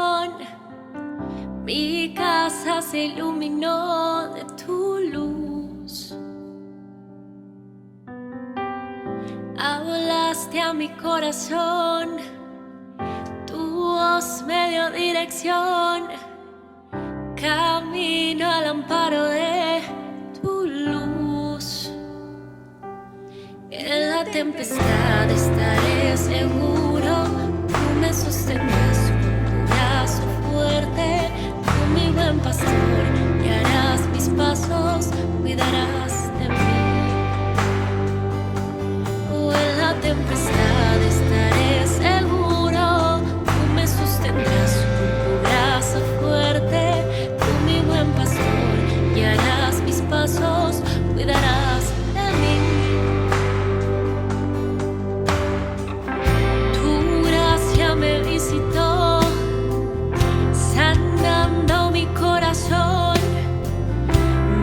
corazón, mi casa se iluminó de tu luz. Hablaste a mi corazón, tu voz me dio dirección, camino al amparo de tu luz. En la tempestad estaré seguro, tú me sostendrás con tu brazo fuerte, tú mi buen pastor, guiarás mis pasos, cuidarás de mí. Oh, en la tempestad estaré seguro, tú me sostendrás con tu brazo fuerte, tú mi buen pastor, guiarás mis pasos, cuidarás de mí. Me visitó, sanando mi corazón,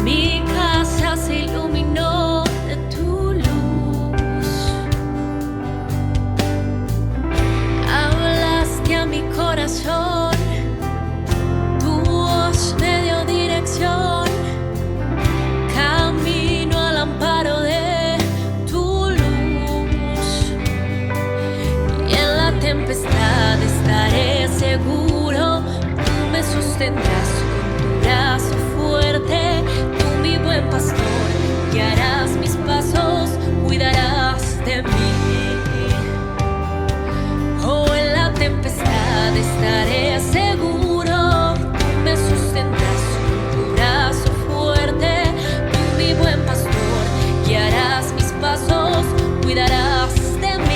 mi casa se iluminó de tu luz. Hablaste a mi corazón, tu voz me dio dirección, camino al amparo de tu luz. Y en la tempestad estaré seguro, tú me sostendrás con tu brazo fuerte, tú mi buen pastor, guiarás mis pasos, cuidarás de mí. Oh, en la tempestad estaré seguro, tú me sostendrás con tu brazo fuerte, tú mi buen pastor, guiarás mis pasos, cuidarás de mí.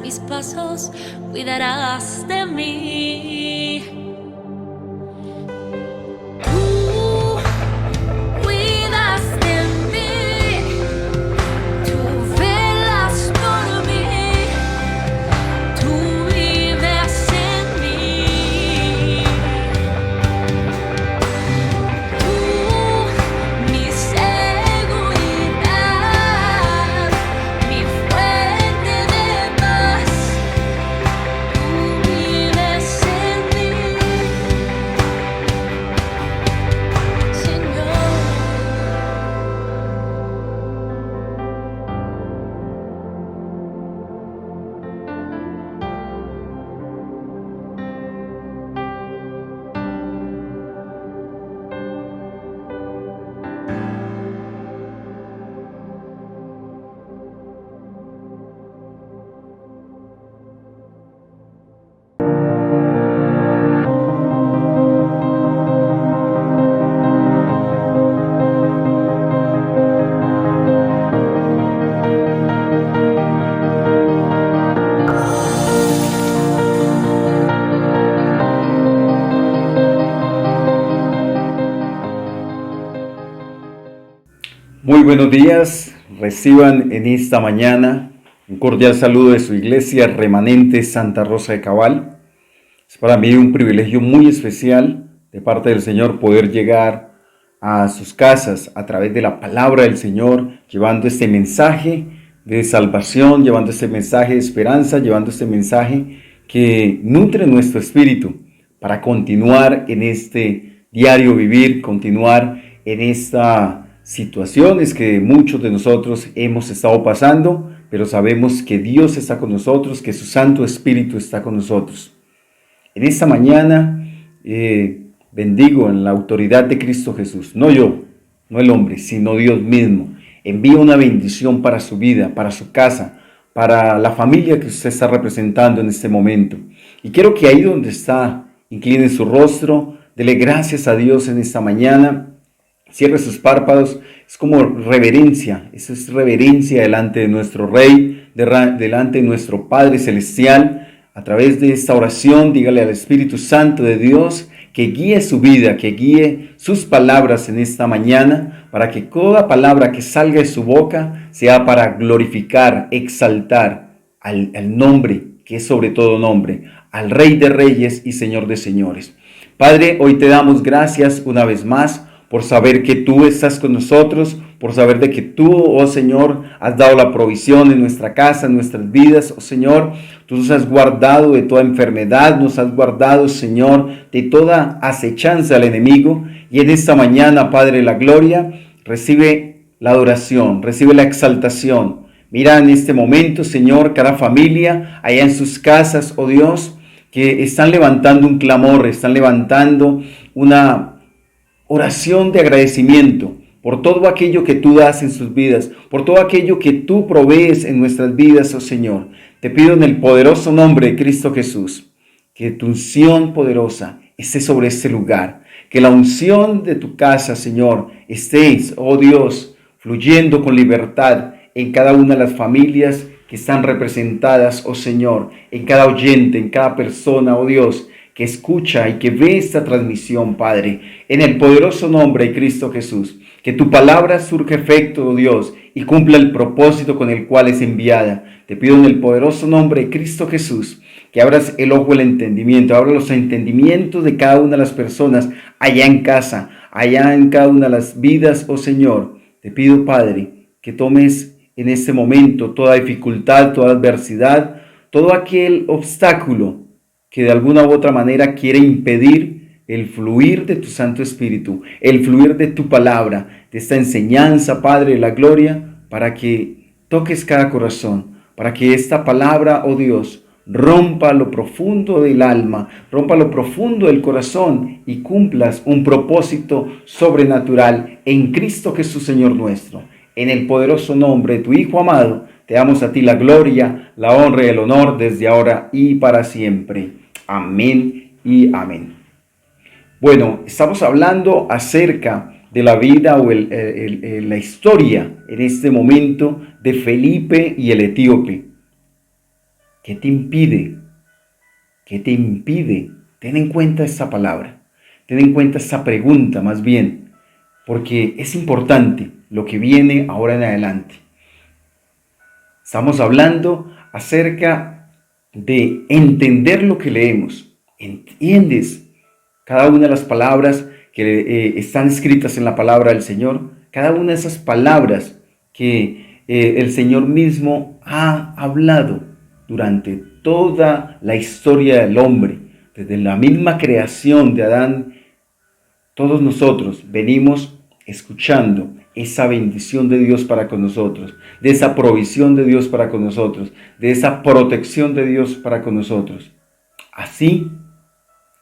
Mis pasos, cuidarás de mí. Tú cuidas de mí, tú velas por mí, tú vives en mí. Tú, mi seguridad, mi fuente de paz. Muy buenos días, reciban en esta mañana un cordial saludo de su iglesia remanente Santa Rosa de Cabal. Es para mí un privilegio muy especial de parte del Señor poder llegar a sus casas a través de la palabra del Señor, llevando este mensaje de salvación, llevando este mensaje de esperanza, llevando este mensaje que nutre nuestro espíritu para continuar en este diario vivir, continuar en estas situaciones que muchos de nosotros hemos estado pasando, pero sabemos que Dios está con nosotros, que su Santo Espíritu está con nosotros. En esta mañana bendigo en la autoridad de Cristo Jesús, no yo, no el hombre, sino Dios mismo. Envío una bendición para su vida, para su casa, para la familia que usted está representando en este momento. Y quiero que ahí donde está, incline su rostro, dele gracias a Dios en esta mañana, cierre sus párpados. Es como reverencia, eso es reverencia delante de nuestro Rey, delante de nuestro Padre Celestial. A través de esta oración, dígale al Espíritu Santo de Dios que guíe su vida, que guíe sus palabras en esta mañana, para que toda palabra que salga de su boca sea para glorificar, exaltar al nombre, que es sobre todo nombre, al Rey de Reyes y Señor de Señores. Padre, hoy te damos gracias una vez más por saber que tú estás con nosotros, por saber de que tú, oh Señor, has dado la provisión en nuestra casa, en nuestras vidas, oh Señor. Tú nos has guardado de toda enfermedad, nos has guardado, Señor, de toda acechanza al enemigo. Y en esta mañana, Padre de la gloria, recibe la adoración, recibe la exaltación. Mira en este momento, Señor, cada familia allá en sus casas, oh Dios, que están levantando un clamor, están levantando una oración de agradecimiento por todo aquello que tú das en sus vidas, por todo aquello que tú provees en nuestras vidas, oh Señor. Te pido en el poderoso nombre de Cristo Jesús, que tu unción poderosa esté sobre este lugar, que la unción de tu casa, Señor, esté, oh Dios, fluyendo con libertad en cada una de las familias que están representadas, oh Señor, en cada oyente, en cada persona, oh Dios, que escucha y que ve esta transmisión, Padre, en el poderoso nombre de Cristo Jesús. Que tu palabra surja efecto, oh Dios, y cumpla el propósito con el cual es enviada. Te pido en el poderoso nombre de Cristo Jesús, que abras el ojo del entendimiento, abra los entendimientos de cada una de las personas allá en casa, allá en cada una de las vidas, oh Señor. Te pido, Padre, que tomes en este momento toda dificultad, toda adversidad, todo aquel obstáculo que de alguna u otra manera quiere impedir el fluir de tu Santo Espíritu, el fluir de tu palabra, de esta enseñanza, Padre de la gloria, para que toques cada corazón, para que esta palabra, oh Dios, rompa lo profundo del alma, rompa lo profundo del corazón y cumplas un propósito sobrenatural en Cristo Jesús, Señor nuestro. En el poderoso nombre de tu Hijo amado, te damos a ti la gloria, la honra y el honor desde ahora y para siempre. Amén y amén. Bueno, estamos hablando acerca de la vida o la historia en este momento de Felipe y el etíope. ¿Qué te impide? ¿Qué te impide? Ten en cuenta esta palabra, ten en cuenta esta pregunta más bien, porque es importante lo que viene ahora en adelante. Estamos hablando acerca de entender lo que leemos. ¿Entiendes cada una de las palabras que están escritas en la palabra del Señor? Cada una de esas palabras que el Señor mismo ha hablado durante toda la historia del hombre, desde la misma creación de Adán. Todos nosotros venimos escuchando esa bendición de Dios para con nosotros, de esa provisión de Dios para con nosotros, de esa protección de Dios para con nosotros. Así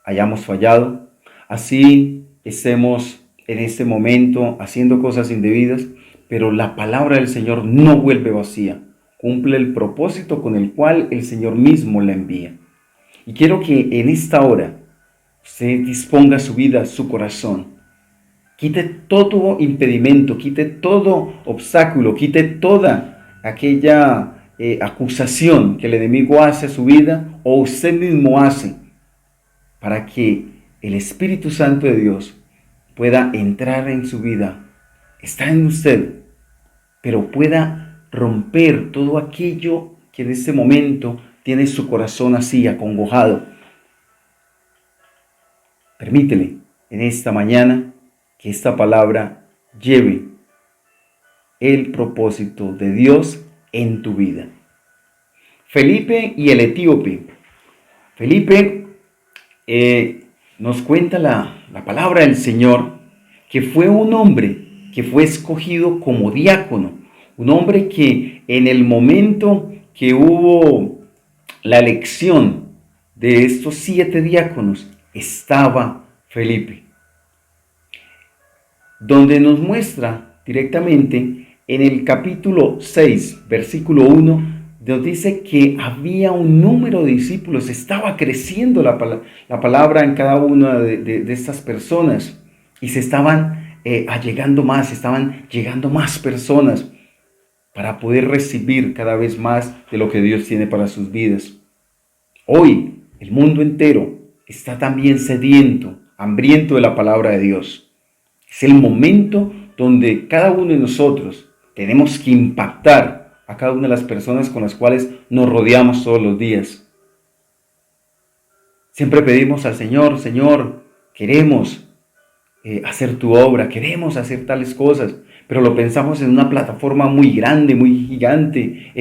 hayamos fallado, así estemos en este momento haciendo cosas indebidas, pero la palabra del Señor no vuelve vacía, cumple el propósito con el cual el Señor mismo la envía. Y quiero que en esta hora usted disponga su vida, su corazón, quite todo impedimento, quite todo obstáculo, quite toda aquella acusación que el enemigo hace a su vida o usted mismo hace, para que el Espíritu Santo de Dios pueda entrar en su vida. Está en usted, pero pueda romper todo aquello que en este momento tiene su corazón así acongojado. Permítele en esta mañana que esta palabra lleve el propósito de Dios en tu vida. Felipe y el etíope. Felipe nos cuenta la palabra del Señor que fue un hombre que fue escogido como diácono, un hombre que en el momento que hubo la elección de estos 7 diáconos estaba Felipe, donde nos muestra directamente en el capítulo 6, versículo 1, nos dice que había un número de discípulos, estaba creciendo la palabra en cada una de estas personas y se estaban allegando más, estaban llegando más personas para poder recibir cada vez más de lo que Dios tiene para sus vidas. Hoy el mundo entero está también sediento, hambriento de la palabra de Dios. Es el momento donde cada uno de nosotros tenemos que impactar a cada una de las personas con las cuales nos rodeamos todos los días. Siempre pedimos al Señor, Señor, queremos hacer tu obra, queremos hacer tales cosas, pero lo pensamos en una plataforma muy grande, muy gigante,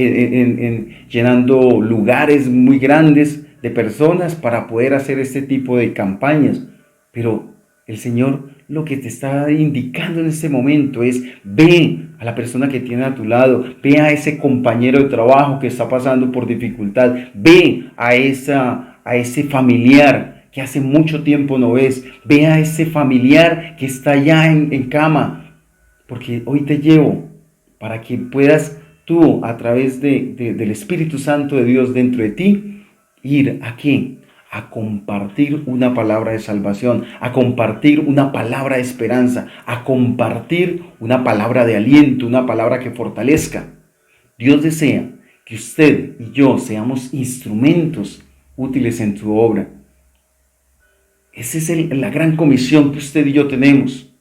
llenando lugares muy grandes de personas para poder hacer este tipo de campañas. Pero el Señor lo que te está indicando en este momento es: ve a la persona que tiene a tu lado, ve a ese compañero de trabajo que está pasando por dificultad, ve a ese familiar que hace mucho tiempo no ves, ve a ese familiar que está ya en cama, porque hoy te llevo para que puedas tú, a través del Espíritu Santo de Dios dentro de ti, ir aquí a compartir una palabra de salvación, a compartir una palabra de esperanza, a compartir una palabra de aliento, una palabra que fortalezca. Dios desea que usted y yo seamos instrumentos útiles en su obra. Esa es la gran comisión que usted y yo tenemos.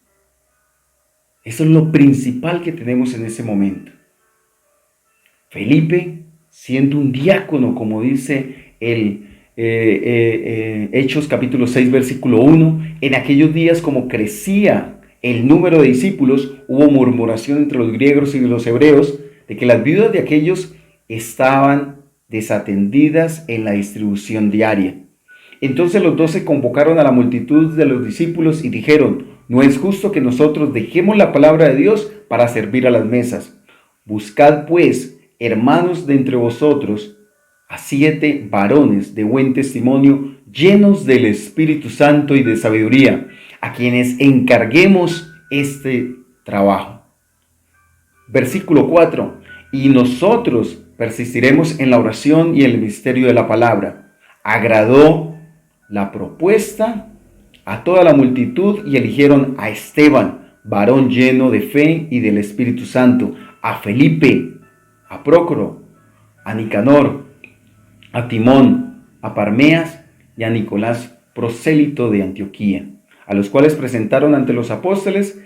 Eso es lo principal que tenemos en ese momento. Felipe, siendo un diácono, como dice Hechos capítulo 6 versículo 1, en aquellos días, como crecía el número de discípulos, hubo murmuración entre los griegos y los hebreos de que las viudas de aquellos estaban desatendidas en la distribución diaria. Entonces los 12 convocaron a la multitud de los discípulos y dijeron: no es justo que nosotros dejemos la palabra de Dios para servir a las mesas. Buscad pues, hermanos, de entre vosotros a 7 varones de buen testimonio, llenos del Espíritu Santo y de sabiduría, a quienes encarguemos este trabajo. Versículo 4. Y nosotros persistiremos en la oración y en el misterio de la palabra. Agradó la propuesta a toda la multitud y eligieron a Esteban, varón lleno de fe y del Espíritu Santo, a Felipe, a Prócoro, a Nicanor, a Timón, a Parmeas y a Nicolás, prosélito de Antioquía, a los cuales presentaron ante los apóstoles,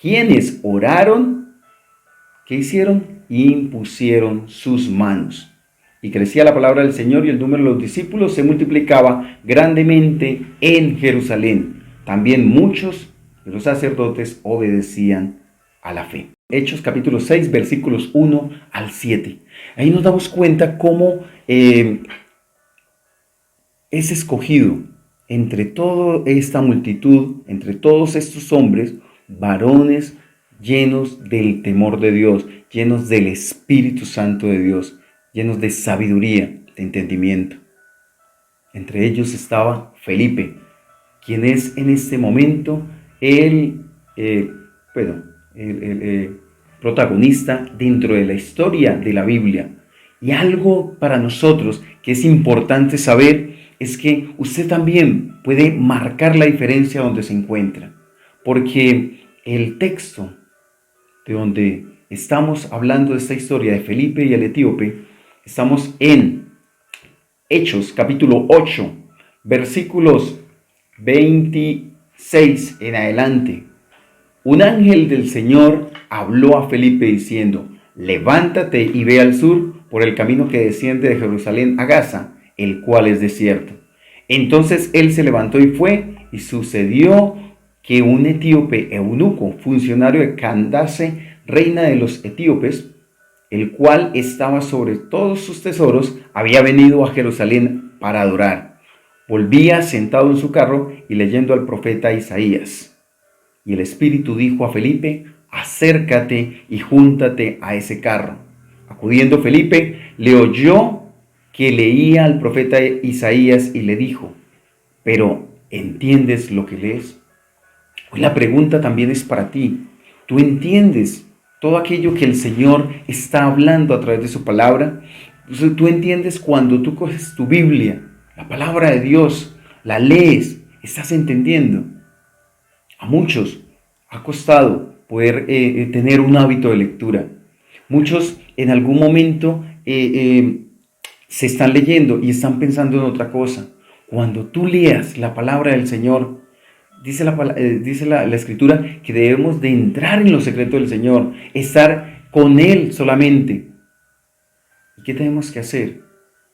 quienes oraron. ¿Qué hicieron? Impusieron sus manos. Y crecía la palabra del Señor y el número de los discípulos se multiplicaba grandemente en Jerusalén. También muchos de los sacerdotes obedecían a la fe. Hechos capítulo 6 versículos 1 al 7. Ahí nos damos cuenta cómo es escogido entre toda esta multitud, entre todos estos hombres, varones llenos del temor de Dios, llenos del Espíritu Santo de Dios, llenos de sabiduría, de entendimiento. Entre ellos estaba Felipe, quien es en este momento el protagonista dentro de la historia de la Biblia. Y algo para nosotros que es importante saber es que usted también puede marcar la diferencia donde se encuentra, porque el texto de donde estamos hablando de esta historia de Felipe y el etíope, estamos en Hechos capítulo 8, versículos 26 en adelante. Un ángel del Señor habló a Felipe diciendo: levántate y ve al sur por el camino que desciende de Jerusalén a Gaza, el cual es desierto. Entonces él se levantó y fue, Y sucedió que un etíope eunuco, funcionario de Candace, reina de los etíopes, el cual estaba sobre todos sus tesoros, había venido a Jerusalén para adorar. Volvía sentado en su carro y leyendo al profeta Isaías. Y el Espíritu dijo a Felipe: acércate y júntate a ese carro. Acudiendo Felipe, le oyó que leía al profeta Isaías y le dijo: ¿pero entiendes lo que lees? Hoy la pregunta también es para ti. ¿Tú entiendes todo aquello que el Señor está hablando a través de su palabra? ¿Tú entiendes cuando tú coges tu Biblia, la palabra de Dios, la lees? ¿Estás entendiendo? A muchos ha costado poder tener un hábito de lectura. Muchos en algún momento se están leyendo y están pensando en otra cosa. Cuando tú leas la palabra del Señor, dice la Escritura que debemos de entrar en los secretos del Señor, estar con Él solamente. ¿Y qué tenemos que hacer?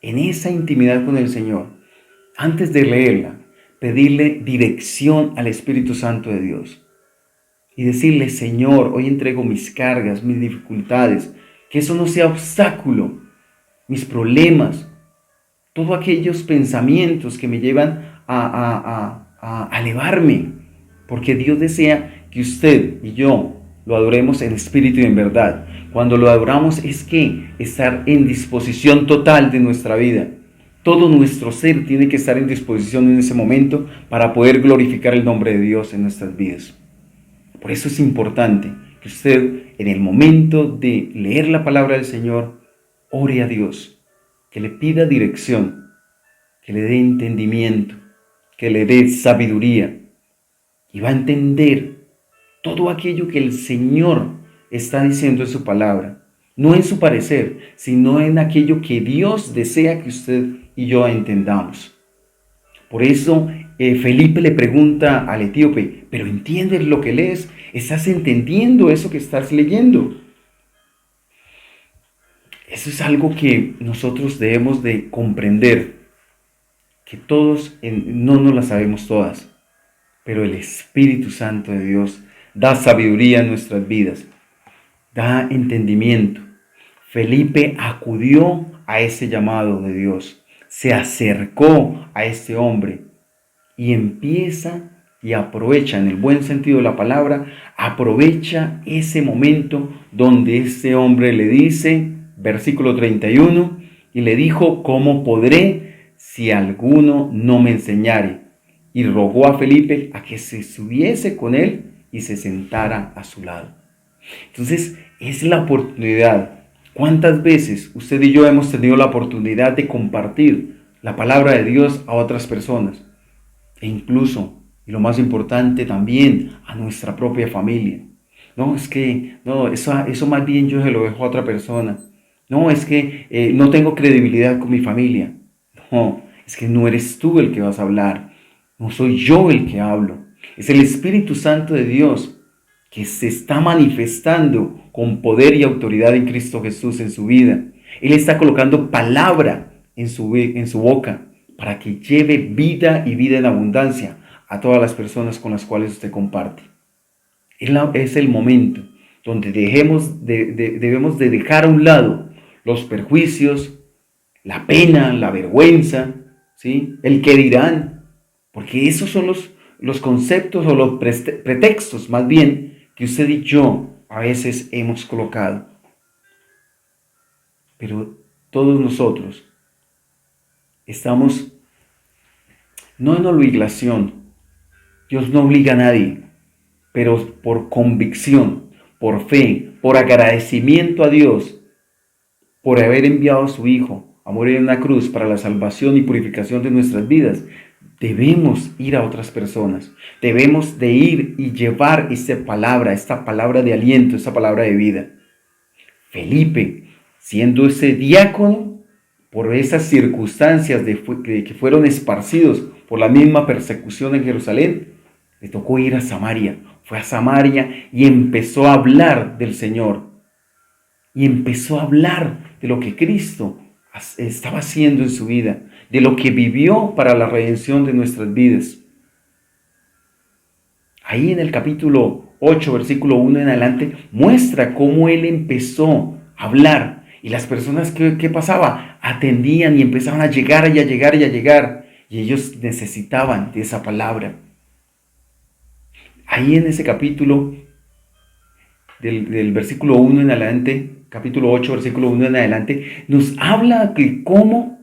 En esa intimidad con el Señor, antes de leerla, pedirle dirección al Espíritu Santo de Dios. Y decirle: Señor, hoy entrego mis cargas, mis dificultades, que eso no sea obstáculo, mis problemas, todos aquellos pensamientos que me llevan a elevarme, porque Dios desea que usted y yo lo adoremos en espíritu y en verdad. Cuando lo adoramos es que estar en disposición total de nuestra vida. Todo nuestro ser tiene que estar en disposición en ese momento para poder glorificar el nombre de Dios en nuestras vidas. Por eso es importante que usted, en el momento de leer la palabra del Señor, ore a Dios, que le pida dirección, que le dé entendimiento, que le dé sabiduría, y va a entender todo aquello que el Señor está diciendo en su palabra, no en su parecer, sino en aquello que Dios desea que usted y yo entendamos. Por eso Felipe le pregunta al etíope: ¿pero entiendes lo que lees? ¿Estás entendiendo eso que estás leyendo? Eso es algo que nosotros debemos de comprender, que todos no nos las sabemos todas, pero el Espíritu Santo de Dios da sabiduría en nuestras vidas, da entendimiento. Felipe acudió a ese llamado de Dios, se acercó a este hombre y empieza y aprovecha, en el buen sentido de la palabra, aprovecha ese momento donde este hombre le dice, versículo 31, y le dijo: ¿cómo podré si alguno no me enseñare? Y rogó a Felipe a que se subiese con él y se sentara a su lado. Entonces, es la oportunidad. ¿Cuántas veces usted y yo hemos tenido la oportunidad de compartir la palabra de Dios a otras personas? E incluso, y lo más importante también, a nuestra propia familia. No, es que, no, eso más bien yo se lo dejo a otra persona. No, es que no tengo credibilidad con mi familia. No, es que no eres tú el que vas a hablar. No soy yo el que hablo. Es el Espíritu Santo de Dios que se está manifestando con poder y autoridad en Cristo Jesús en su vida. Él está colocando palabra en su boca para que lleve vida y vida en abundancia a todas las personas con las cuales usted comparte. Es el momento donde debemos de dejar a un lado los perjuicios, la pena, la vergüenza, ¿sí? El qué dirán, porque esos son los conceptos o los pretextos más bien que usted y yo a veces hemos colocado. Pero todos nosotros estamos no en obligación. Dios no obliga a nadie, pero por convicción, por fe, por agradecimiento a Dios, por haber enviado a su Hijo a morir en una cruz para la salvación y purificación de nuestras vidas, debemos ir a otras personas. Debemos de ir y llevar esta palabra de aliento, esta palabra de vida. Felipe, siendo ese diácono, por esas circunstancias que fueron esparcidos por la misma persecución en Jerusalén, le tocó ir a Samaria. Fue a Samaria y empezó a hablar del Señor. Y empezó a hablar de lo que Cristo estaba haciendo en su vida, de lo que vivió para la redención de nuestras vidas. Ahí en el capítulo 8, versículo 1 en adelante, muestra cómo él empezó a hablar. Y las personas, ¿qué pasaba? Atendían y empezaban a llegar y a llegar y a llegar. Y ellos necesitaban de esa palabra. Ahí en ese capítulo, del versículo 1 en adelante, capítulo 8, versículo 1 en adelante, nos habla de cómo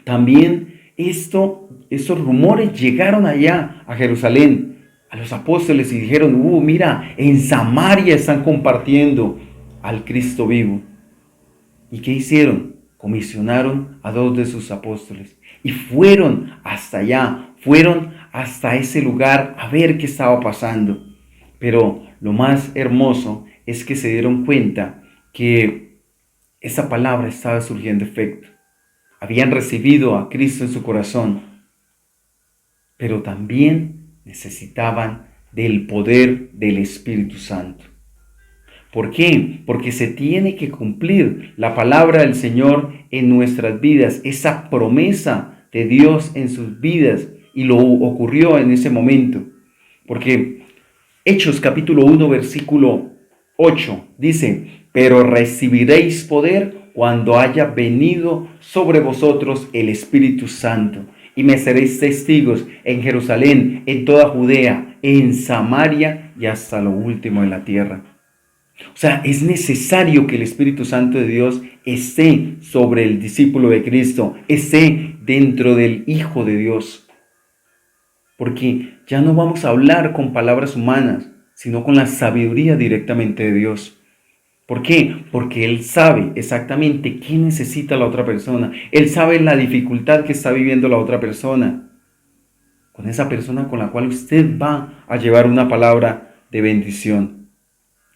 también estos rumores llegaron allá a Jerusalén, a los apóstoles, y dijeron, mira, en Samaria están compartiendo al Cristo vivo. ¿Y qué hicieron? Comisionaron a 2 de sus apóstoles y fueron hasta allá, fueron hasta ese lugar a ver qué estaba pasando. Pero lo más hermoso es que se dieron cuenta que esa palabra estaba surgiendo efecto. Habían recibido a Cristo en su corazón, pero también necesitaban del poder del Espíritu Santo. ¿Por qué? Porque se tiene que cumplir la palabra del Señor en nuestras vidas, esa promesa de Dios en sus vidas, y lo ocurrió en ese momento. Porque Hechos capítulo 1, versículo 8 dice, pero recibiréis poder cuando haya venido sobre vosotros el Espíritu Santo, y me seréis testigos en Jerusalén, en toda Judea, en Samaria y hasta lo último de la tierra. O sea, es necesario que el Espíritu Santo de Dios esté sobre el discípulo de Cristo, esté dentro del Hijo de Dios. Porque ya no vamos a hablar con palabras humanas, sino con la sabiduría directamente de Dios. ¿Por qué? Porque Él sabe exactamente qué necesita la otra persona. Él sabe la dificultad que está viviendo la otra persona. Con esa persona con la cual usted va a llevar una palabra de bendición.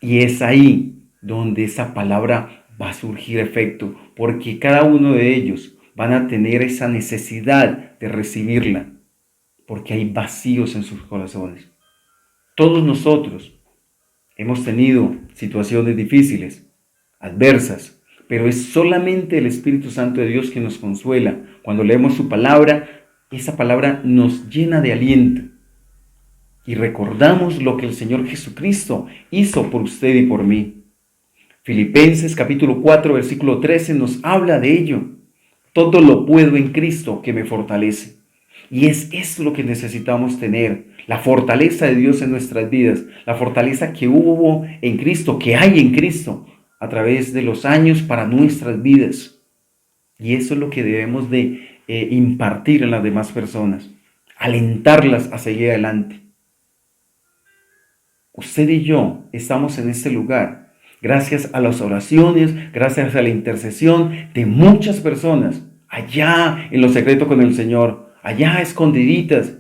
Y es ahí donde esa palabra va a surgir efecto, porque cada uno de ellos van a tener esa necesidad de recibirla, porque hay vacíos en sus corazones. Todos nosotros hemos tenido situaciones difíciles, adversas, pero es solamente el Espíritu Santo de Dios que nos consuela. Cuando leemos su palabra, esa palabra nos llena de aliento. Y recordamos lo que el Señor Jesucristo hizo por usted y por mí. Filipenses capítulo 4, versículo 13 nos habla de ello. Todo lo puedo en Cristo que me fortalece. Y es eso lo que necesitamos tener. La fortaleza de Dios en nuestras vidas. La fortaleza que hubo en Cristo, que hay en Cristo a través de los años para nuestras vidas. Y eso es lo que debemos de impartir en las demás personas. Alentarlas a seguir adelante. Usted y yo estamos en este lugar gracias a las oraciones, gracias a la intercesión de muchas personas allá en lo secreto con el Señor, allá escondiditas,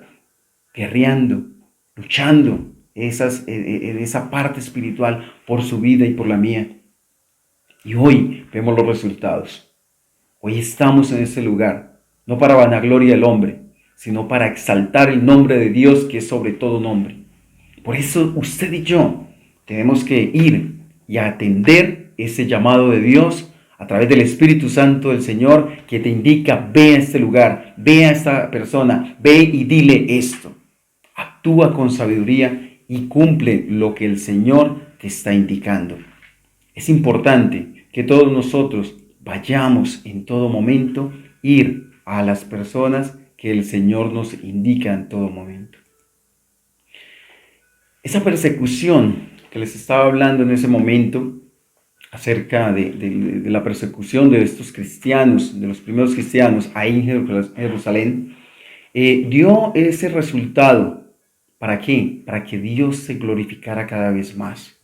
guerreando, luchando en esa parte espiritual por su vida y por la mía. Y hoy vemos los resultados. Hoy estamos en este lugar, no para vanagloria del hombre, sino para exaltar el nombre de Dios que es sobre todo nombre. Por eso usted y yo tenemos que ir y atender ese llamado de Dios a través del Espíritu Santo del Señor que te indica, ve a este lugar, ve a esta persona, ve y dile esto. Actúa con sabiduría y cumple lo que el Señor te está indicando. Es importante que todos nosotros vayamos en todo momento ir a las personas que el Señor nos indica en todo momento. Esa persecución que les estaba hablando en ese momento, acerca de la persecución de estos cristianos, de los primeros cristianos ahí en Jerusalén, dio ese resultado. ¿Para qué? Para que Dios se glorificara cada vez más.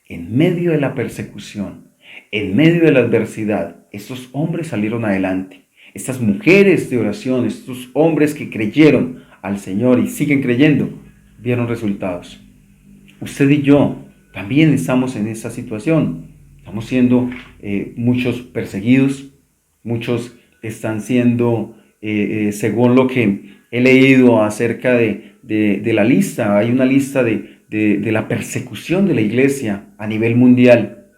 En medio de la persecución, en medio de la adversidad, estos hombres salieron adelante. Estas mujeres de oración, estos hombres que creyeron al Señor y siguen creyendo, vieron resultados. Usted y yo también estamos en esa situación. Estamos siendo muchos perseguidos, muchos están siendo, según lo que he leído acerca de la lista, hay una lista de la persecución de la iglesia a nivel mundial.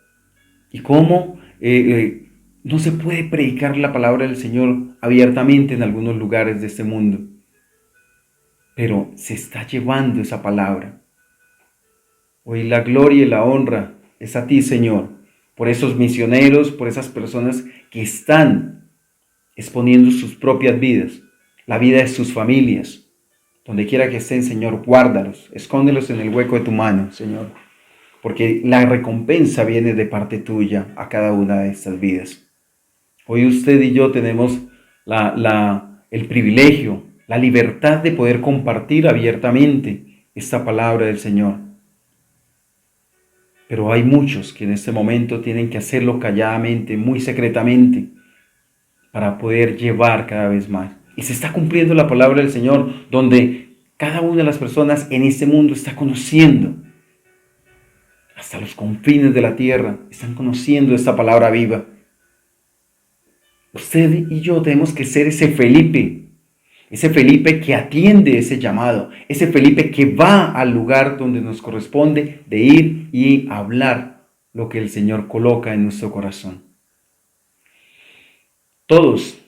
Y cómo no se puede predicar la palabra del Señor abiertamente en algunos lugares de este mundo. pero se está llevando esa palabra. Hoy la gloria y la honra es a ti, Señor, por esos misioneros, por esas personas que están exponiendo sus propias vidas, la vida de sus familias. Donde quiera que estén, Señor, guárdalos, escóndelos en el hueco de tu mano, Señor, porque la recompensa viene de parte tuya a cada una de estas vidas. Hoy usted y yo tenemos el privilegio, la libertad de poder compartir abiertamente esta palabra del Señor. Pero hay muchos que en este momento tienen que hacerlo calladamente, muy secretamente, para poder llevar cada vez más. Y se está cumpliendo la palabra del Señor, donde cada una de las personas en este mundo está conociendo, hasta los confines de la tierra, están conociendo esta palabra viva. Usted y yo tenemos que ser ese Felipe que atiende ese llamado, ese Felipe que va al lugar donde nos corresponde de ir y hablar lo que el Señor coloca en nuestro corazón. Todos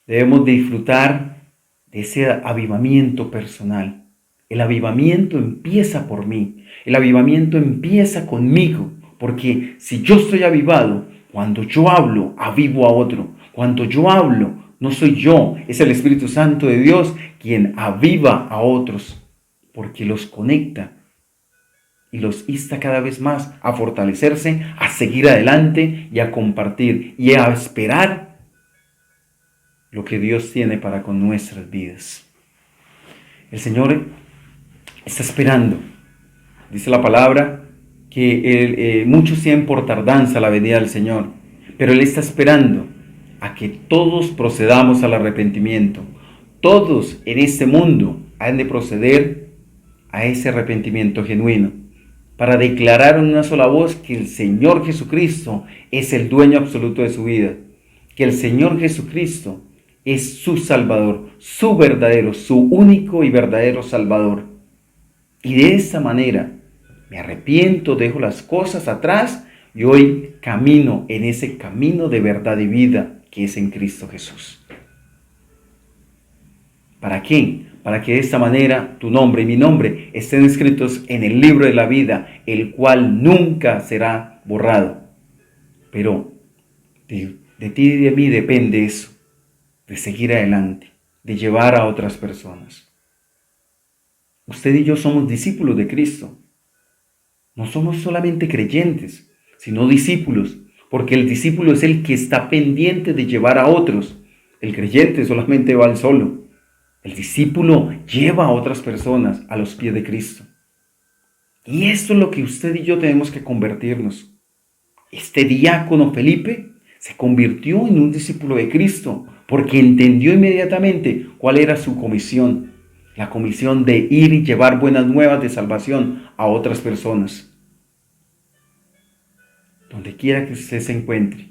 debemos disfrutar de ese avivamiento personal. El avivamiento empieza por mí, el avivamiento empieza conmigo, porque si yo estoy avivado, cuando yo hablo, avivo a otro. Cuando yo hablo, no soy yo, es el Espíritu Santo de Dios quien aviva a otros, porque los conecta y los insta cada vez más a fortalecerse, a seguir adelante y a compartir y a esperar lo que Dios tiene para con nuestras vidas. El Señor está esperando. Dice la palabra que muchos tienen por tardanza la venida del Señor, pero Él está esperando a que todos procedamos al arrepentimiento. Todos en este mundo han de proceder a ese arrepentimiento genuino, para declarar en una sola voz que el Señor Jesucristo es el dueño absoluto de su vida, que el Señor Jesucristo es su Salvador, su verdadero, su único y verdadero Salvador. Y de esta manera me arrepiento, dejo las cosas atrás y hoy camino en ese camino de verdad y vida que es en Cristo Jesús. ¿Para qué? Para que de esta manera tu nombre y mi nombre estén escritos en el libro de la vida, el cual nunca será borrado. Pero de ti y de mí depende eso, de seguir adelante, de llevar a otras personas. Usted y yo somos discípulos de Cristo. No somos solamente creyentes, sino discípulos, porque el discípulo es el que está pendiente de llevar a otros. El creyente solamente va al solo. El discípulo lleva a otras personas a los pies de Cristo. Y esto es lo que usted y yo tenemos que convertirnos. Este diácono Felipe se convirtió en un discípulo de Cristo, porque entendió inmediatamente cuál era su comisión. La comisión de ir y llevar buenas nuevas de salvación a otras personas. Donde quiera que usted se encuentre,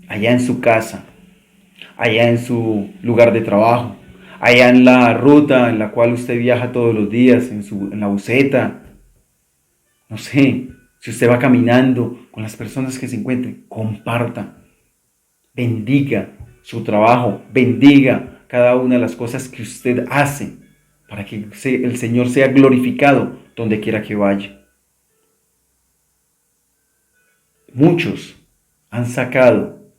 allá en su casa, allá en su lugar de trabajo, allá en la ruta en la cual usted viaja todos los días, en la buseta, no sé, si usted va caminando con las personas que se encuentren, comparta, bendiga su trabajo, bendiga cada una de las cosas que usted hace, para que el Señor sea glorificado donde quiera que vaya. Muchos han sacado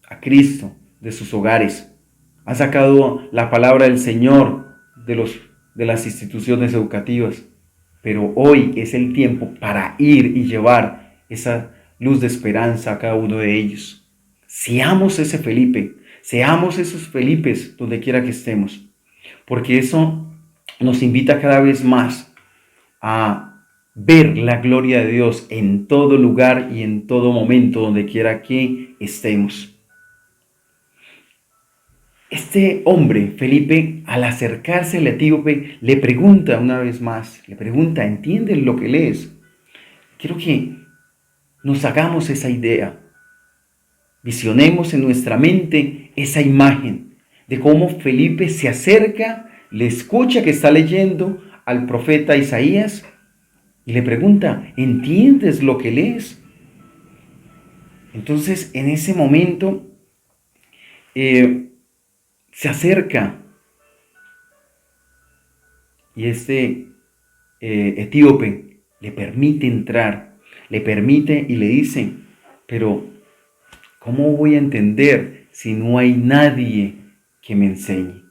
a Cristo de sus hogares, han sacado la palabra del Señor de las instituciones educativas, pero hoy es el tiempo para ir y llevar esa luz de esperanza a cada uno de ellos. Seamos ese Felipe, seamos esos Felipes donde quiera que estemos, porque eso nos invita cada vez más a ver la gloria de Dios en todo lugar y en todo momento, donde quiera que estemos. Este hombre, Felipe, al acercarse al etíope, le pregunta una vez más, ¿entiendes lo que lees? Quiero que nos hagamos esa idea, visionemos en nuestra mente esa imagen de cómo Felipe se acerca, le escucha que está leyendo al profeta Isaías y le pregunta, ¿entiendes lo que lees? Entonces, en ese momento, se acerca Y este etíope le permite entrar, le permite y le dice, pero ¿cómo voy a entender si no hay nadie que me enseñe?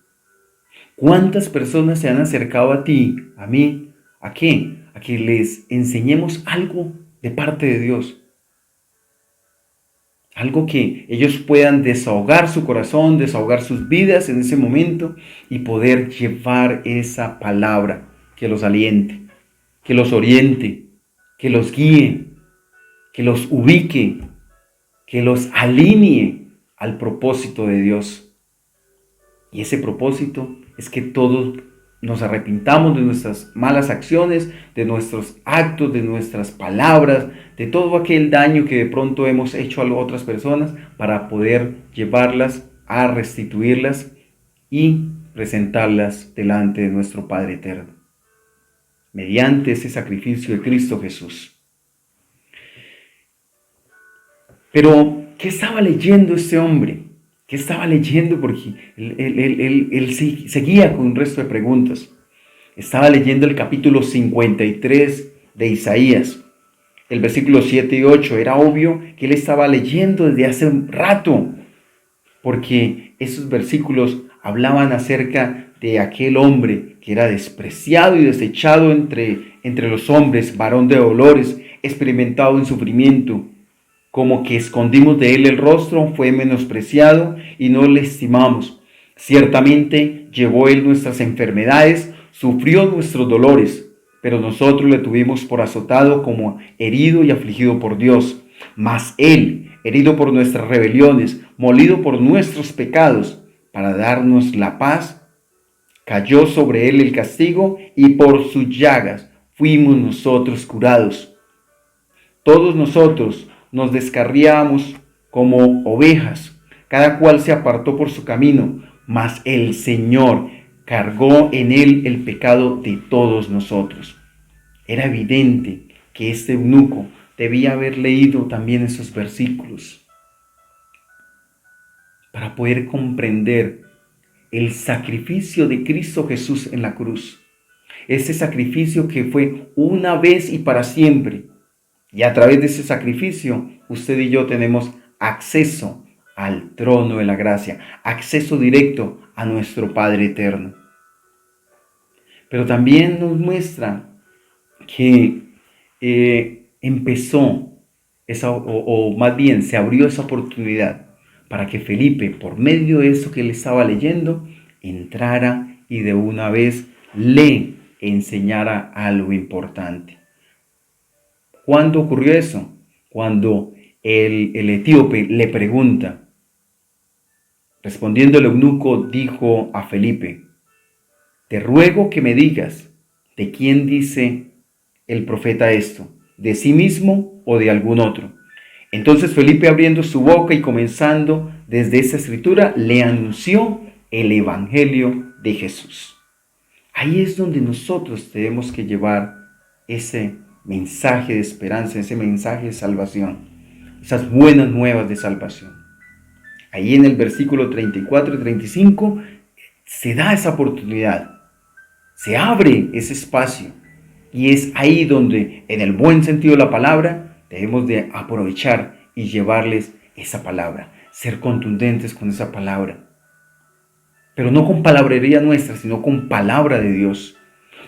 ¿Cuántas personas se han acercado a ti, a mí? ¿A qué? A que les enseñemos algo de parte de Dios. Algo que ellos puedan desahogar su corazón, desahogar sus vidas en ese momento y poder llevar esa palabra que los aliente, que los oriente, que los guíe, que los ubique, que los alinee al propósito de Dios. Y ese propósito es que todos nos arrepintamos de nuestras malas acciones, de nuestros actos, de nuestras palabras, de todo aquel daño que de pronto hemos hecho a otras personas para poder llevarlas a restituirlas y presentarlas delante de nuestro Padre Eterno, mediante ese sacrificio de Cristo Jesús. Pero, ¿qué estaba leyendo este hombre? ¿Qué estaba leyendo? Porque él seguía con un resto de preguntas. Estaba leyendo el capítulo 53 de Isaías, el versículo 7 y 8. Era obvio que él estaba leyendo desde hace un rato, porque esos versículos hablaban acerca de aquel hombre que era despreciado y desechado entre los hombres, varón de dolores, experimentado en sufrimiento. Como que escondimos de él el rostro, fue menospreciado y no le estimamos. Ciertamente llevó él nuestras enfermedades, sufrió nuestros dolores, pero nosotros le tuvimos por azotado, como herido y afligido por Dios. Mas él, herido por nuestras rebeliones, molido por nuestros pecados, para darnos la paz, cayó sobre él el castigo, y por sus llagas fuimos nosotros curados. Todos nosotros nos descarriamos como ovejas, cada cual se apartó por su camino, mas el Señor cargó en él el pecado de todos nosotros. Era evidente que este eunuco debía haber leído también esos versículos para poder comprender el sacrificio de Cristo Jesús en la cruz. Ese sacrificio que fue una vez y para siempre. Y a través de ese sacrificio, usted y yo tenemos acceso al trono de la gracia, acceso directo a nuestro Padre Eterno. Pero también nos muestra que empezó o más bien se abrió esa oportunidad para que Felipe, por medio de eso que él estaba leyendo, entrara y de una vez le enseñara algo importante. ¿Cuándo ocurrió eso? Cuando el etíope le pregunta. Respondiendo el eunuco, dijo a Felipe: te ruego que me digas, ¿de quién dice el profeta esto? ¿De sí mismo o de algún otro? Entonces Felipe, abriendo su boca y comenzando desde esta escritura, le anunció el evangelio de Jesús. Ahí es donde nosotros tenemos que llevar ese mensaje de esperanza, ese mensaje de salvación, esas buenas nuevas de salvación. Ahí en el versículo 34 y 35 se da esa oportunidad, se abre ese espacio, y es ahí donde, en el buen sentido de la palabra, debemos de aprovechar y llevarles esa palabra, ser contundentes con esa palabra, pero no con palabrería nuestra, sino con palabra de Dios.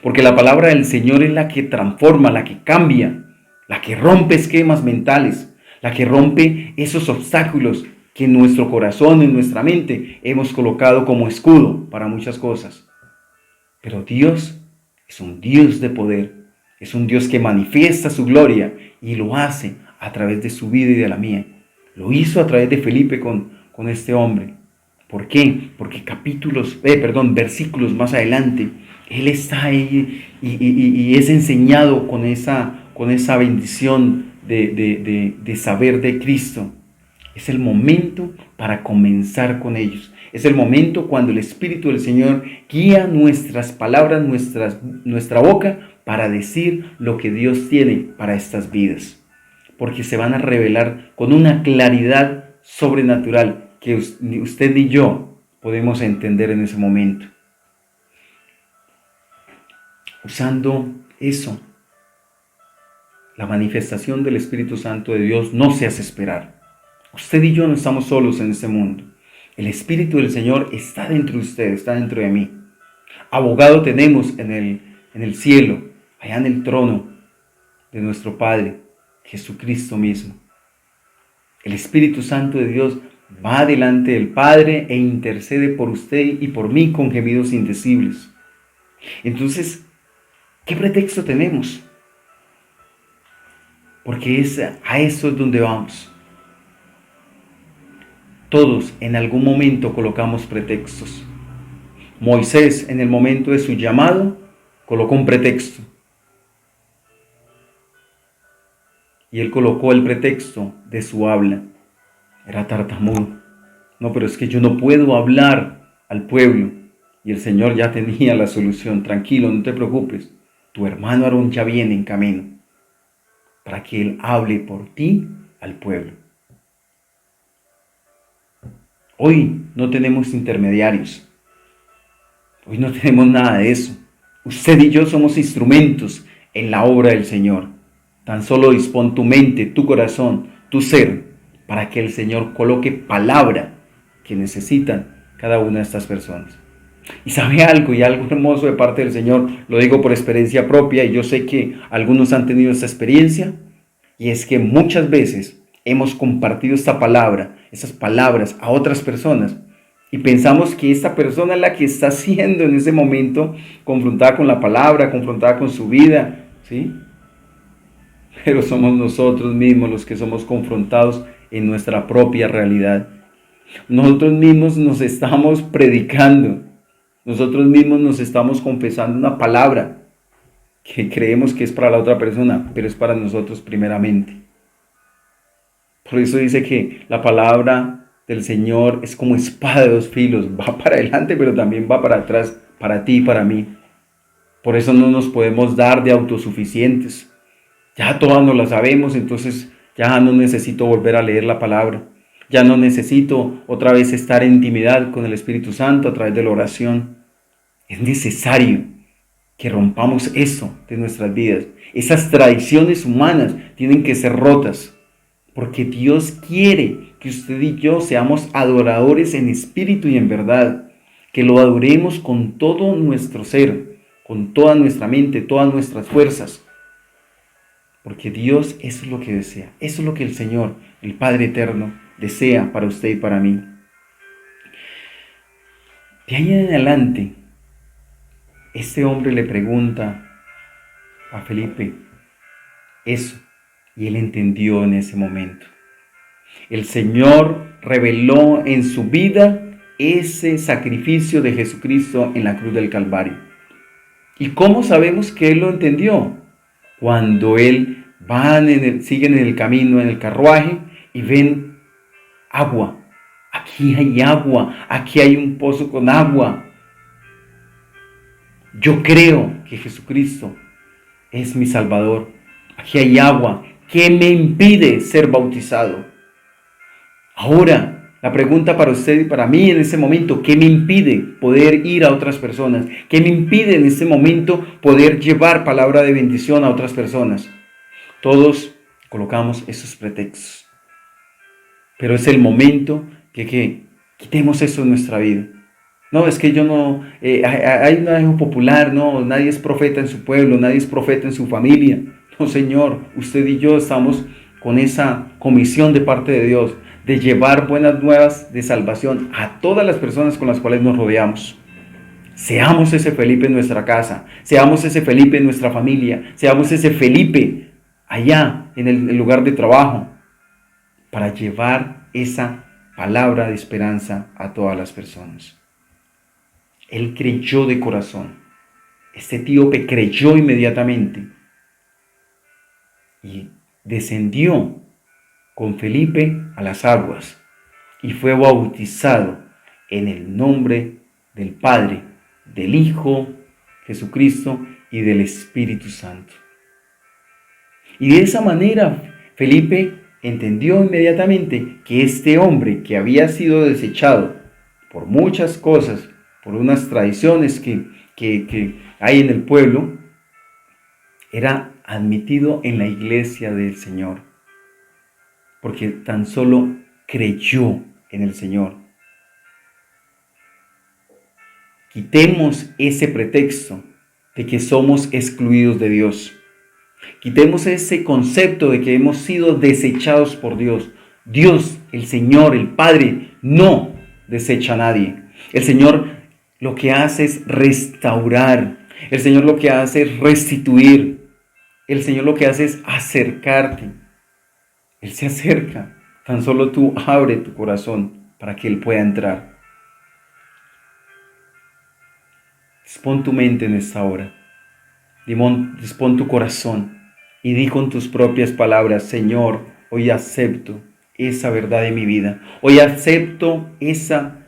Porque la palabra del Señor es la que transforma, la que cambia, la que rompe esquemas mentales, la que rompe esos obstáculos que en nuestro corazón, en nuestra mente, hemos colocado como escudo para muchas cosas. Pero Dios es un Dios de poder, es un Dios que manifiesta su gloria y lo hace a través de su vida y de la mía. Lo hizo a través de Felipe con este hombre. ¿Por qué? Porque versículos más adelante, él está ahí y es enseñado con esa bendición de saber de Cristo. Es el momento para comenzar con ellos. Es el momento cuando el Espíritu del Señor guía nuestras palabras, nuestra boca, para decir lo que Dios tiene para estas vidas. Porque se van a revelar con una claridad sobrenatural que usted ni yo podemos entender en ese momento. usando eso. La manifestación del Espíritu Santo de Dios no se hace esperar. Usted y yo no estamos solos en este mundo. El Espíritu del Señor está dentro de usted, está dentro de mí. Abogado tenemos en el cielo, allá en el trono de nuestro Padre, Jesucristo mismo. El Espíritu Santo de Dios va delante del Padre e intercede por usted y por mí con gemidos indecibles. Entonces, ¿qué pretexto tenemos? Porque a eso es donde vamos. Todos en algún momento colocamos pretextos. Moisés, en el momento de su llamado, colocó un pretexto. Y él colocó el pretexto de su habla. Era tartamudo. No, pero es que yo no puedo hablar al pueblo. Y el Señor ya tenía la solución. Tranquilo, no te preocupes. Tu hermano Aarón ya viene en camino para que él hable por ti al pueblo. Hoy no tenemos intermediarios. Hoy no tenemos nada de eso. Usted y yo somos instrumentos en la obra del Señor. Tan solo dispón tu mente, tu corazón, tu ser, para que el Señor coloque palabra que necesitan cada una de estas personas. Y sabe algo, y algo hermoso de parte del Señor, lo digo por experiencia propia, y yo sé que algunos han tenido esta experiencia, y es que muchas veces hemos compartido esta palabra, esas palabras a otras personas, y pensamos que esta persona es la que está siendo en ese momento confrontada con la palabra, confrontada con su vida, ¿sí? Pero somos nosotros mismos los que somos confrontados en nuestra propia realidad. Nosotros mismos nos estamos predicando. Nosotros mismos nos estamos confesando una palabra que creemos que es para la otra persona, pero es para nosotros primeramente. Por eso dice que la palabra del Señor es como espada de dos filos. Va para adelante, pero también va para atrás, para ti y para mí. Por eso no nos podemos dar de autosuficientes. Ya todas nos la sabemos, entonces ya no necesito volver a leer la palabra. Ya no necesito otra vez estar en intimidad con el Espíritu Santo a través de la oración. Es necesario que rompamos eso de nuestras vidas. Esas tradiciones humanas tienen que ser rotas, porque Dios quiere que usted y yo seamos adoradores en espíritu y en verdad, que lo adoremos con todo nuestro ser, con toda nuestra mente, todas nuestras fuerzas, porque Dios eso es lo que desea, eso es lo que el Señor, el Padre Eterno, desea para usted y para mí. De ahí en adelante, este hombre le pregunta a Felipe eso, y él entendió en ese momento. El Señor reveló en su vida ese sacrificio de Jesucristo en la cruz del Calvario. ¿Y cómo sabemos que él lo entendió? Cuando él siguen en el camino, en el carruaje, y ven agua. Aquí hay agua, aquí hay un pozo con agua. Yo creo que Jesucristo es mi Salvador. Aquí hay agua. ¿Qué me impide ser bautizado? Ahora, la pregunta para usted y para mí en ese momento, ¿qué me impide poder ir a otras personas? ¿Qué me impide en ese momento poder llevar palabra de bendición a otras personas? Todos colocamos esos pretextos. Pero es el momento que quitemos eso en nuestra vida. No, es que yo no, hay un alejo popular, no, nadie es profeta en su pueblo, nadie es profeta en su familia. No, Señor, usted y yo estamos con esa comisión de parte de Dios, de llevar buenas nuevas de salvación a todas las personas con las cuales nos rodeamos. Seamos ese Felipe en nuestra casa, seamos ese Felipe en nuestra familia, seamos ese Felipe allá en el lugar de trabajo, para llevar esa palabra de esperanza a todas las personas. Él creyó de corazón. Este etíope creyó inmediatamente y descendió con Felipe a las aguas y fue bautizado en el nombre del Padre, del Hijo Jesucristo y del Espíritu Santo. Y de esa manera Felipe entendió inmediatamente que este hombre que había sido desechado por muchas cosas, por unas tradiciones que hay en el pueblo, era admitido en la iglesia del Señor, porque tan solo creyó en el Señor. Quitemos ese pretexto de que somos excluidos de Dios. Quitemos ese concepto de que hemos sido desechados por Dios. Dios, el Señor, el Padre, no desecha a nadie. El Señor lo que hace es restaurar. El Señor lo que hace es restituir. El Señor lo que hace es acercarte. Él se acerca. Tan solo tú abre tu corazón para que Él pueda entrar. Dispón tu mente en esta hora. Dispón tu corazón y di con tus propias palabras: Señor, hoy acepto esa verdad en mi vida. Hoy acepto esa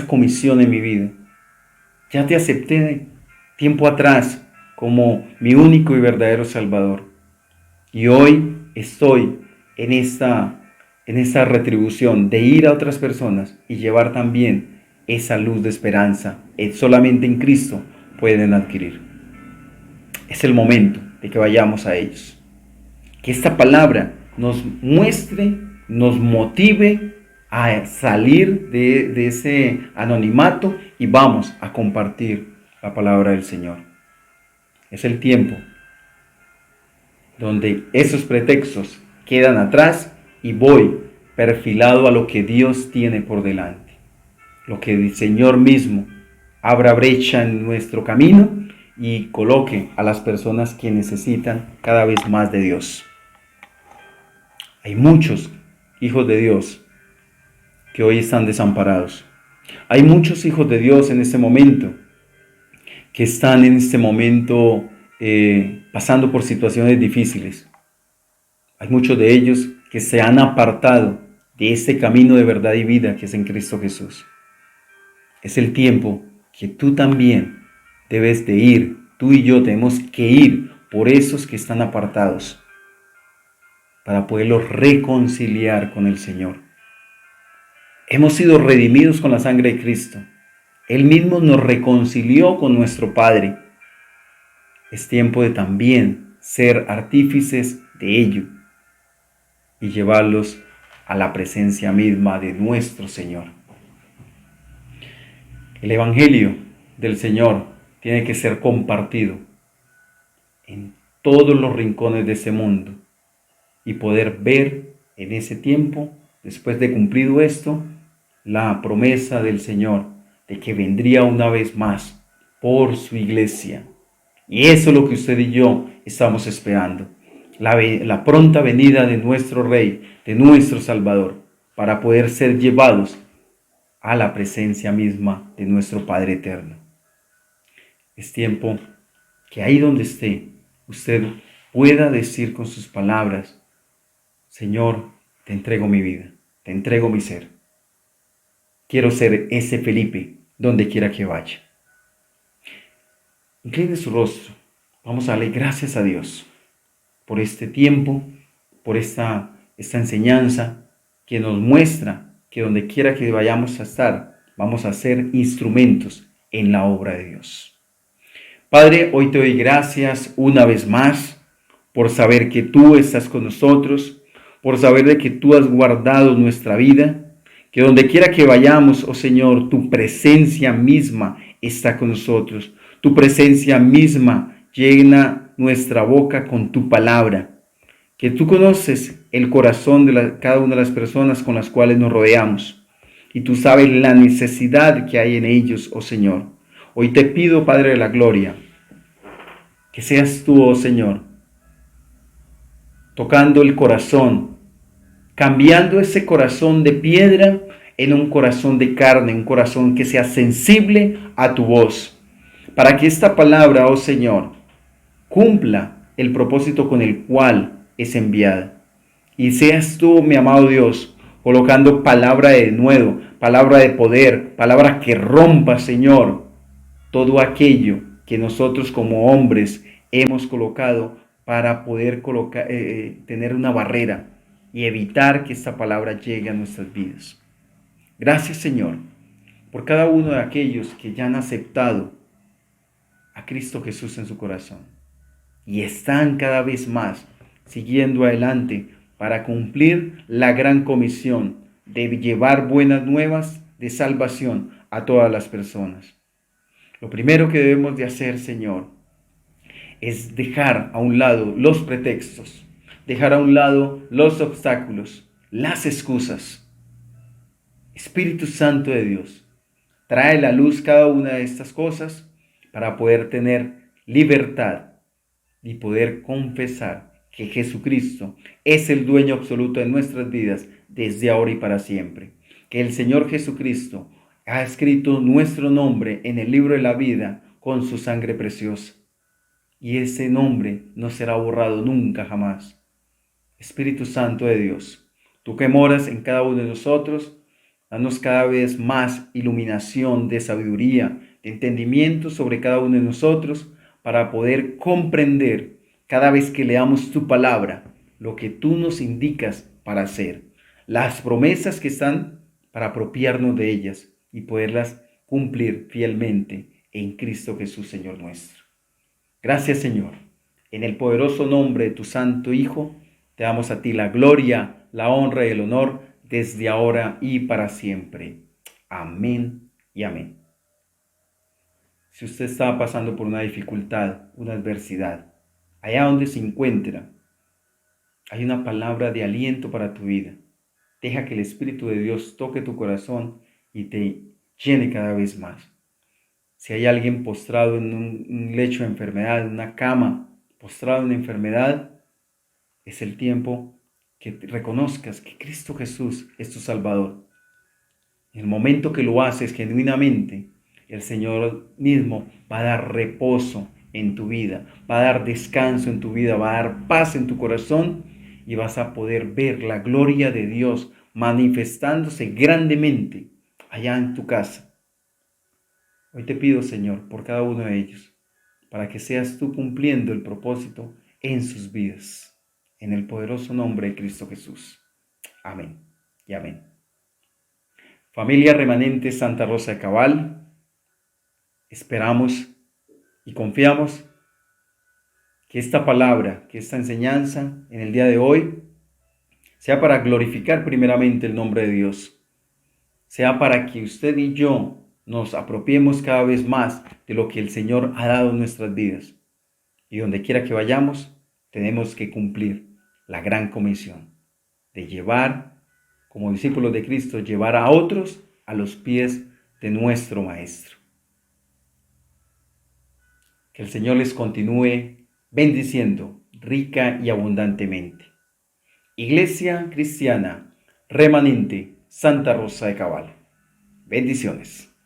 comisión en mi vida. Ya te acepté tiempo atrás como mi único y verdadero Salvador. Y hoy estoy en esta retribución de ir a otras personas y llevar también esa luz de esperanza que solamente en Cristo pueden adquirir. Es el momento de que vayamos a ellos. Que esta palabra nos muestre, nos motive a salir de ese anonimato y vamos a compartir la palabra del Señor. Es el tiempo donde esos pretextos quedan atrás y voy perfilado a lo que Dios tiene por delante. Lo que el Señor mismo abra brecha en nuestro camino y coloque a las personas que necesitan cada vez más de Dios. Hay muchos hijos de Dios que hoy están desamparados. Hay muchos hijos de Dios en este momento que están en este momento pasando por situaciones difíciles. Hay muchos de ellos que se han apartado de este camino de verdad y vida que es en Cristo Jesús. Es el tiempo que tú también debes de ir. Tú y yo tenemos que ir por esos que están apartados para poderlos reconciliar con el Señor. Hemos sido redimidos con la sangre de Cristo. Él mismo nos reconcilió con nuestro Padre. Es tiempo de también ser artífices de ello y llevarlos a la presencia misma de nuestro Señor. El Evangelio del Señor tiene que ser compartido en todos los rincones de ese mundo y poder ver en ese tiempo, después de cumplido esto, la promesa del Señor de que vendría una vez más por su iglesia. Y eso es lo que usted y yo estamos esperando. La pronta venida de nuestro Rey, de nuestro Salvador, para poder ser llevados a la presencia misma de nuestro Padre eterno. Es tiempo que ahí donde esté, usted pueda decir con sus palabras: Señor, te entrego mi vida, te entrego mi ser. Quiero ser ese Felipe donde quiera que vaya. Incline su rostro. Vamos a darle gracias a Dios por este tiempo, por esta enseñanza que nos muestra que donde quiera que vayamos a estar, vamos a ser instrumentos en la obra de Dios. Padre, hoy te doy gracias una vez más por saber que tú estás con nosotros, por saber de que tú has guardado nuestra vida, que donde quiera que vayamos, oh Señor, tu presencia misma está con nosotros. Tu presencia misma llena nuestra boca con tu palabra. Que tú conoces el corazón de cada una de las personas con las cuales nos rodeamos. Y tú sabes la necesidad que hay en ellos, oh Señor. Hoy te pido, Padre de la Gloria, que seas tú, oh Señor, tocando el corazón, cambiando ese corazón de piedra en un corazón de carne, un corazón que sea sensible a tu voz, para que esta palabra, oh Señor, cumpla el propósito con el cual es enviada. Y seas tú, mi amado Dios, colocando palabra de nuevo, palabra de poder, palabra que rompa, Señor, todo aquello que nosotros como hombres hemos colocado para poder tener una barrera y evitar que esta palabra llegue a nuestras vidas. Gracias, Señor, por cada uno de aquellos que ya han aceptado a Cristo Jesús en su corazón. y están cada vez más siguiendo adelante para cumplir la gran comisión de llevar buenas nuevas de salvación a todas las personas. Lo primero que debemos de hacer, Señor, es dejar a un lado los pretextos, dejar a un lado los obstáculos, las excusas. Espíritu Santo de Dios, trae a la luz cada una de estas cosas para poder tener libertad y poder confesar que Jesucristo es el dueño absoluto de nuestras vidas desde ahora y para siempre. Que el Señor Jesucristo ha escrito nuestro nombre en el libro de la vida con su sangre preciosa. Y ese nombre no será borrado nunca jamás. Espíritu Santo de Dios, tú que moras en cada uno de nosotros, danos cada vez más iluminación de sabiduría, de entendimiento sobre cada uno de nosotros, para poder comprender cada vez que leamos tu palabra, lo que tú nos indicas para hacer, las promesas que están para apropiarnos de ellas y poderlas cumplir fielmente en Cristo Jesús, Señor nuestro. Gracias, Señor. En el poderoso nombre de tu Santo Hijo, te damos a ti la gloria, la honra y el honor desde ahora y para siempre. Amén y amén. Si usted está pasando por una dificultad, una adversidad, allá donde se encuentra, hay una palabra de aliento para tu vida. Deja que el Espíritu de Dios toque tu corazón y te llene cada vez más. Si hay alguien postrado en un lecho de enfermedad, en una cama, postrado en enfermedad, es el tiempo que reconozcas que Cristo Jesús es tu Salvador. En el momento que lo haces genuinamente, el Señor mismo va a dar reposo en tu vida, va a dar descanso en tu vida, va a dar paz en tu corazón y vas a poder ver la gloria de Dios manifestándose grandemente allá en tu casa. Hoy te pido, Señor, por cada uno de ellos, para que seas tú cumpliendo el propósito en sus vidas. En el poderoso nombre de Cristo Jesús. Amén y amén. Familia remanente Santa Rosa de Cabal, esperamos y confiamos que esta palabra, que esta enseñanza en el día de hoy sea para glorificar primeramente el nombre de Dios, sea para que usted y yo nos apropiemos cada vez más de lo que el Señor ha dado en nuestras vidas. Y donde quiera que vayamos, tenemos que cumplir la gran comisión de llevar, como discípulos de Cristo, llevar a otros a los pies de nuestro Maestro. Que el Señor les continúe bendiciendo rica y abundantemente. Iglesia Cristiana Remanente Santa Rosa de Cabal. Bendiciones.